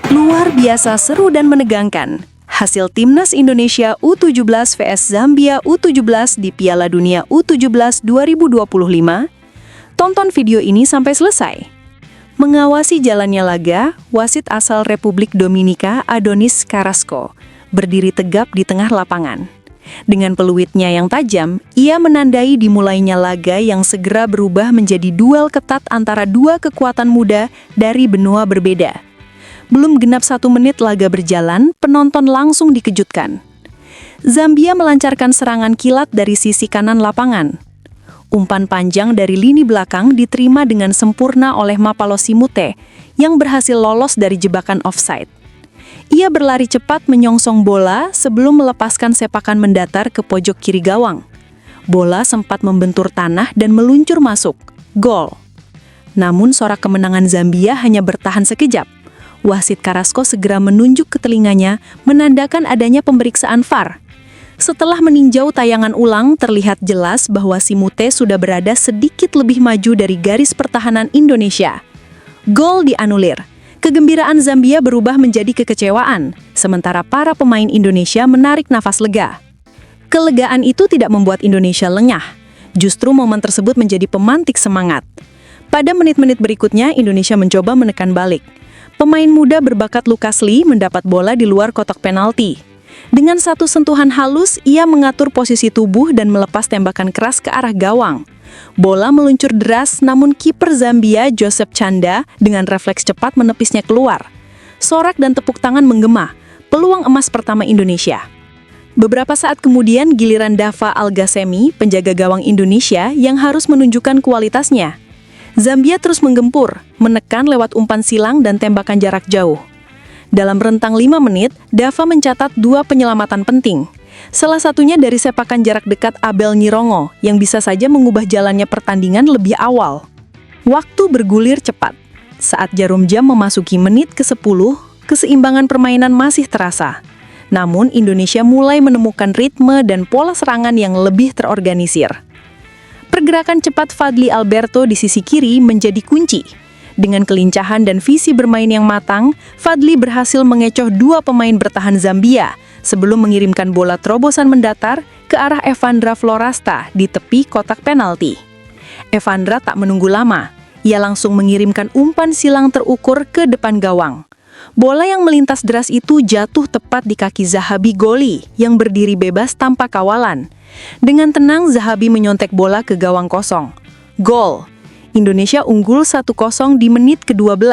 Luar biasa seru dan menegangkan. Hasil Timnas Indonesia U17 vs Zambia U17 di Piala Dunia U17 2025. Tonton video ini sampai selesai. Mengawasi jalannya laga, wasit asal Republik Dominika Adonis Carrasco berdiri tegap di tengah lapangan. Dengan peluitnya yang tajam, ia menandai dimulainya laga yang segera berubah menjadi duel ketat antara dua kekuatan muda dari benua berbeda. Belum genap 1 menit laga berjalan, penonton langsung dikejutkan. Zambia melancarkan serangan kilat dari sisi kanan lapangan. Umpan panjang dari lini belakang diterima dengan sempurna oleh Mapalo Simute yang berhasil lolos dari jebakan offside. Ia berlari cepat menyongsong bola sebelum melepaskan sepakan mendatar ke pojok kiri gawang. Bola sempat membentur tanah dan meluncur masuk. Gol. Namun sorak kemenangan Zambia hanya bertahan sekejap. Wasit Carrasco segera menunjuk ke telinganya menandakan adanya pemeriksaan VAR. Setelah meninjau tayangan ulang, terlihat jelas bahwa Simute sudah berada sedikit lebih maju dari garis pertahanan Indonesia. Gol dianulir. Kegembiraan Zambia berubah menjadi kekecewaan, sementara para pemain Indonesia menarik nafas lega. Kelegaan itu tidak membuat Indonesia lengah. Justru momen tersebut menjadi pemantik semangat. Pada menit-menit berikutnya, Indonesia mencoba menekan balik. Pemain muda berbakat Lucas Lee mendapat bola di luar kotak penalti. Dengan satu sentuhan halus, ia mengatur posisi tubuh dan melepas tembakan keras ke arah gawang. Bola meluncur deras, namun kiper Zambia, Joseph Chanda, dengan refleks cepat menepisnya keluar. Sorak dan tepuk tangan menggema, peluang emas pertama Indonesia. Beberapa saat kemudian, giliran Dava Algasemi, penjaga gawang Indonesia, yang harus menunjukkan kualitasnya. Zambia terus menggempur, menekan lewat umpan silang dan tembakan jarak jauh. Dalam rentang 5 menit, Dava mencatat 2 penyelamatan penting. Salah satunya dari sepakan jarak dekat Abel Nyirongo, yang bisa saja mengubah jalannya pertandingan lebih awal. Waktu bergulir cepat. Saat jarum jam memasuki menit ke-10, keseimbangan permainan masih terasa. Namun, Indonesia mulai menemukan ritme dan pola serangan yang lebih terorganisir. Pergerakan cepat Fadly Alberto di sisi kiri menjadi kunci. Dengan kelincahan dan visi bermain yang matang, Fadly berhasil mengecoh 2 pemain bertahan Zambia sebelum mengirimkan bola terobosan mendatar ke arah Evandra Florasta di tepi kotak penalti. Evandra tak menunggu lama. Ia langsung mengirimkan umpan silang terukur ke depan gawang. Bola yang melintas deras itu jatuh tepat di kaki Zahabi Goli yang berdiri bebas tanpa kawalan. Dengan tenang, Zahabi menyontek bola ke gawang kosong. Gol. Indonesia unggul 1-0 di menit ke-12.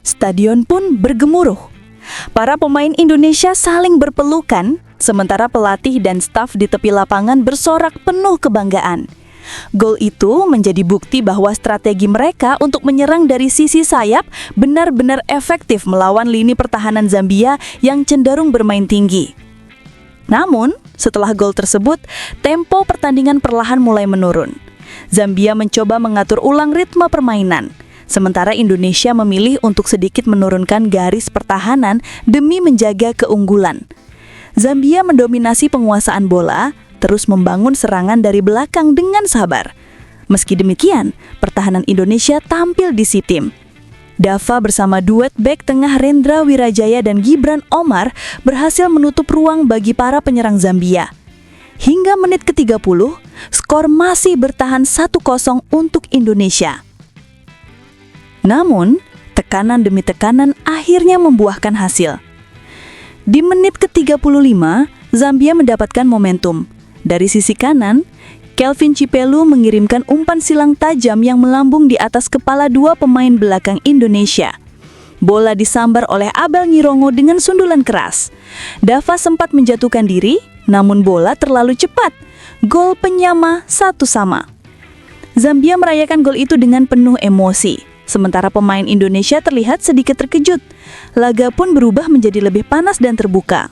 Stadion pun bergemuruh. Para pemain Indonesia saling berpelukan, sementara pelatih dan staf di tepi lapangan bersorak penuh kebanggaan. Gol itu menjadi bukti bahwa strategi mereka untuk menyerang dari sisi sayap benar-benar efektif melawan lini pertahanan Zambia yang cenderung bermain tinggi. Namun, setelah gol tersebut, tempo pertandingan perlahan mulai menurun. Zambia mencoba mengatur ulang ritme permainan, sementara Indonesia memilih untuk sedikit menurunkan garis pertahanan demi menjaga keunggulan. Zambia mendominasi penguasaan bola, terus membangun serangan dari belakang dengan sabar. Meski demikian, pertahanan Indonesia tampil disiplin. Dava bersama duet bek tengah Rendra Wirajaya dan Gibran Omar berhasil menutup ruang bagi para penyerang Zambia. Hingga menit ke-30, skor masih bertahan 1-0 untuk Indonesia. Namun, tekanan demi tekanan akhirnya membuahkan hasil. Di menit ke-35, Zambia mendapatkan momentum. Dari sisi kanan, Kelvin Cipelu mengirimkan umpan silang tajam yang melambung di atas kepala 2 pemain belakang Indonesia. Bola disambar oleh Abel Nyirongo dengan sundulan keras. Dava sempat menjatuhkan diri, namun bola terlalu cepat. Gol penyama 1-1. Zambia merayakan gol itu dengan penuh emosi, sementara pemain Indonesia terlihat sedikit terkejut. Laga pun berubah menjadi lebih panas dan terbuka.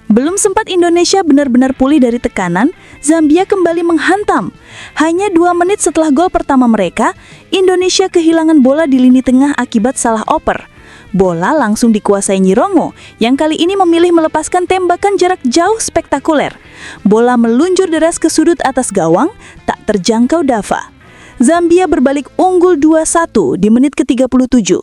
Belum sempat Indonesia benar-benar pulih dari tekanan, Zambia kembali menghantam. Hanya 2 menit setelah gol pertama mereka, Indonesia kehilangan bola di lini tengah akibat salah oper. Bola langsung dikuasai Nyirongo, yang kali ini memilih melepaskan tembakan jarak jauh spektakuler. Bola meluncur deras ke sudut atas gawang, tak terjangkau Dava. Zambia berbalik unggul 2-1 di menit ke-37.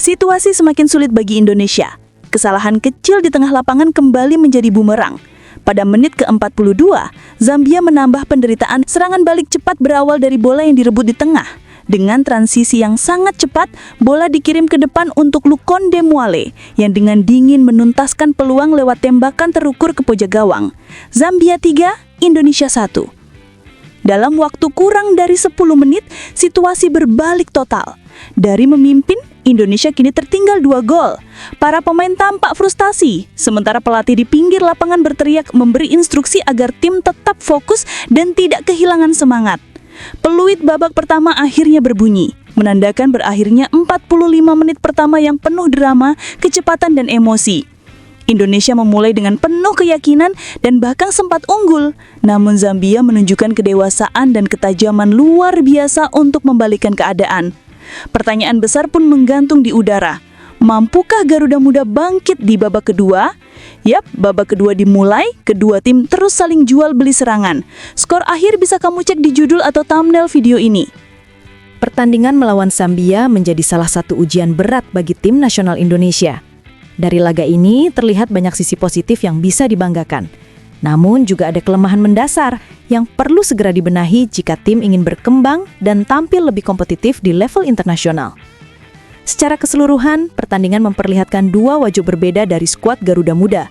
Situasi semakin sulit bagi Indonesia. Kesalahan kecil di tengah lapangan kembali menjadi bumerang. Pada menit ke-42, Zambia menambah penderitaan. Serangan balik cepat berawal dari bola yang direbut di tengah. Dengan transisi yang sangat cepat, bola dikirim ke depan untuk Lukonde Muale yang dengan dingin menuntaskan peluang lewat tembakan terukur ke pojok gawang. Zambia 3, Indonesia 1. Dalam waktu kurang dari 10 menit, situasi berbalik total. Dari memimpin, Indonesia kini tertinggal 2 gol. Para pemain tampak frustasi, sementara pelatih di pinggir lapangan berteriak memberi instruksi agar tim tetap fokus dan tidak kehilangan semangat. Peluit babak pertama akhirnya berbunyi, menandakan berakhirnya 45 menit pertama yang penuh drama, kecepatan dan emosi. Indonesia memulai dengan penuh keyakinan dan bahkan sempat unggul, namun Zambia menunjukkan kedewasaan dan ketajaman luar biasa untuk membalikkan keadaan. Pertanyaan besar pun menggantung di udara. Mampukah Garuda Muda bangkit di babak kedua? Yap, babak kedua dimulai, kedua tim terus saling jual beli serangan. Skor akhir bisa kamu cek di judul atau thumbnail video ini. Pertandingan melawan Zambia menjadi salah satu ujian berat bagi tim nasional Indonesia. Dari laga ini terlihat banyak sisi positif yang bisa dibanggakan. Namun juga ada kelemahan mendasar yang perlu segera dibenahi jika tim ingin berkembang dan tampil lebih kompetitif di level internasional. Secara keseluruhan, pertandingan memperlihatkan dua wajah berbeda dari skuad Garuda Muda.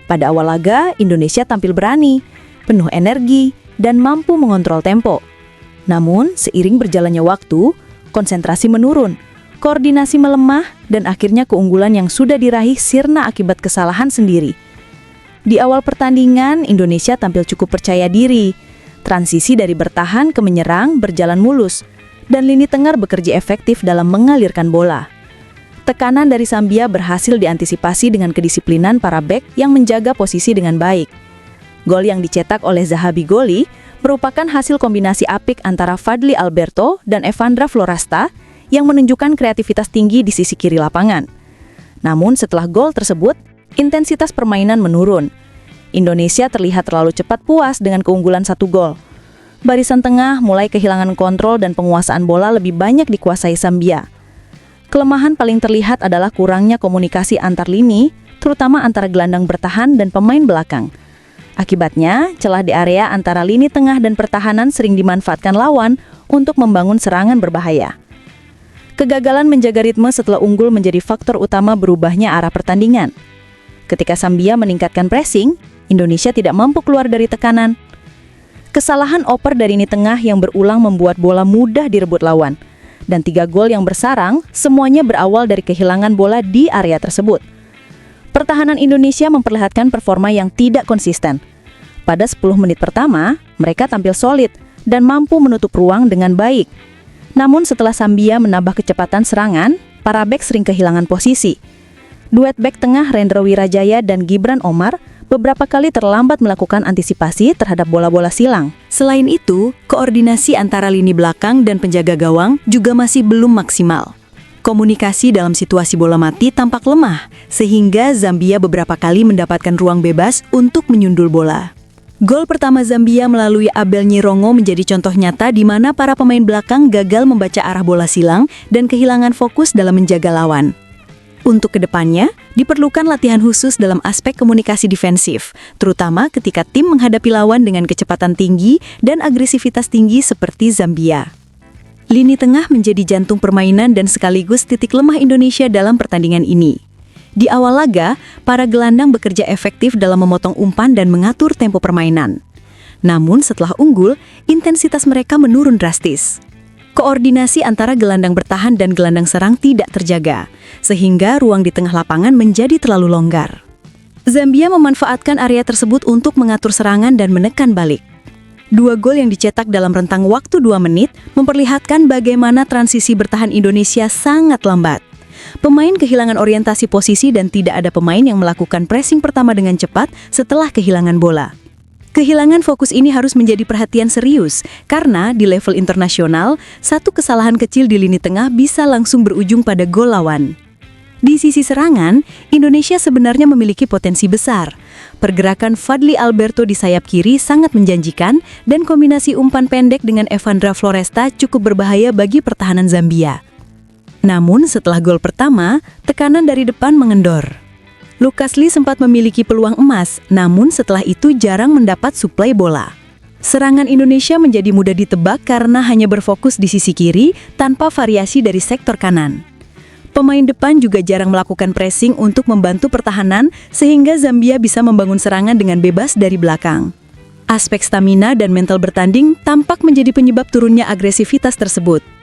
Pada awal laga, Indonesia tampil berani, penuh energi, dan mampu mengontrol tempo. Namun, seiring berjalannya waktu, konsentrasi menurun, koordinasi melemah, dan akhirnya keunggulan yang sudah diraih sirna akibat kesalahan sendiri. Di awal pertandingan, Indonesia tampil cukup percaya diri. Transisi dari bertahan ke menyerang berjalan mulus, dan lini tengah bekerja efektif dalam mengalirkan bola. Tekanan dari Zambia berhasil diantisipasi dengan kedisiplinan para bek yang menjaga posisi dengan baik. Gol yang dicetak oleh Zahabi Goli merupakan hasil kombinasi apik antara Fadli Alberto dan Evandra Florasta yang menunjukkan kreativitas tinggi di sisi kiri lapangan. Namun setelah gol tersebut, intensitas permainan menurun. Indonesia terlihat terlalu cepat puas dengan keunggulan 1 gol. Barisan tengah mulai kehilangan kontrol dan penguasaan bola lebih banyak dikuasai Zambia. Kelemahan paling terlihat adalah kurangnya komunikasi antar lini, terutama antara gelandang bertahan dan pemain belakang. Akibatnya, celah di area antara lini tengah dan pertahanan sering dimanfaatkan lawan untuk membangun serangan berbahaya. Kegagalan menjaga ritme setelah unggul menjadi faktor utama berubahnya arah pertandingan. Ketika Zambia meningkatkan pressing, Indonesia tidak mampu keluar dari tekanan. Kesalahan oper dari lini tengah yang berulang membuat bola mudah direbut lawan. Dan 3 gol yang bersarang, semuanya berawal dari kehilangan bola di area tersebut. Pertahanan Indonesia memperlihatkan performa yang tidak konsisten. Pada 10 menit pertama, mereka tampil solid dan mampu menutup ruang dengan baik. Namun setelah Zambia menambah kecepatan serangan, para bek sering kehilangan posisi. Duet bek tengah Rendra Wirajaya dan Gibran Omar beberapa kali terlambat melakukan antisipasi terhadap bola-bola silang. Selain itu, koordinasi antara lini belakang dan penjaga gawang juga masih belum maksimal. Komunikasi dalam situasi bola mati tampak lemah, sehingga Zambia beberapa kali mendapatkan ruang bebas untuk menyundul bola. Gol pertama Zambia melalui Abel Nyirongo menjadi contoh nyata di mana para pemain belakang gagal membaca arah bola silang dan kehilangan fokus dalam menjaga lawan. Untuk kedepannya, diperlukan latihan khusus dalam aspek komunikasi defensif, terutama ketika tim menghadapi lawan dengan kecepatan tinggi dan agresivitas tinggi seperti Zambia. Lini tengah menjadi jantung permainan dan sekaligus titik lemah Indonesia dalam pertandingan ini. Di awal laga, para gelandang bekerja efektif dalam memotong umpan dan mengatur tempo permainan. Namun setelah unggul, intensitas mereka menurun drastis. Koordinasi antara gelandang bertahan dan gelandang serang tidak terjaga, sehingga ruang di tengah lapangan menjadi terlalu longgar. Zambia memanfaatkan area tersebut untuk mengatur serangan dan menekan balik. 2 gol yang dicetak dalam rentang waktu 2 menit memperlihatkan bagaimana transisi bertahan Indonesia sangat lambat. Pemain kehilangan orientasi posisi dan tidak ada pemain yang melakukan pressing pertama dengan cepat setelah kehilangan bola. Kehilangan fokus ini harus menjadi perhatian serius, karena di level internasional, satu kesalahan kecil di lini tengah bisa langsung berujung pada gol lawan. Di sisi serangan, Indonesia sebenarnya memiliki potensi besar. Pergerakan Fadly Alberto di sayap kiri sangat menjanjikan dan kombinasi umpan pendek dengan Evandra Floresta cukup berbahaya bagi pertahanan Zambia. Namun setelah gol pertama, tekanan dari depan mengendor. Lucas Lee sempat memiliki peluang emas, namun setelah itu jarang mendapat suplai bola. Serangan Indonesia menjadi mudah ditebak karena hanya berfokus di sisi kiri tanpa variasi dari sektor kanan. Pemain depan juga jarang melakukan pressing untuk membantu pertahanan sehingga Zambia bisa membangun serangan dengan bebas dari belakang. Aspek stamina dan mental bertanding tampak menjadi penyebab turunnya agresivitas tersebut.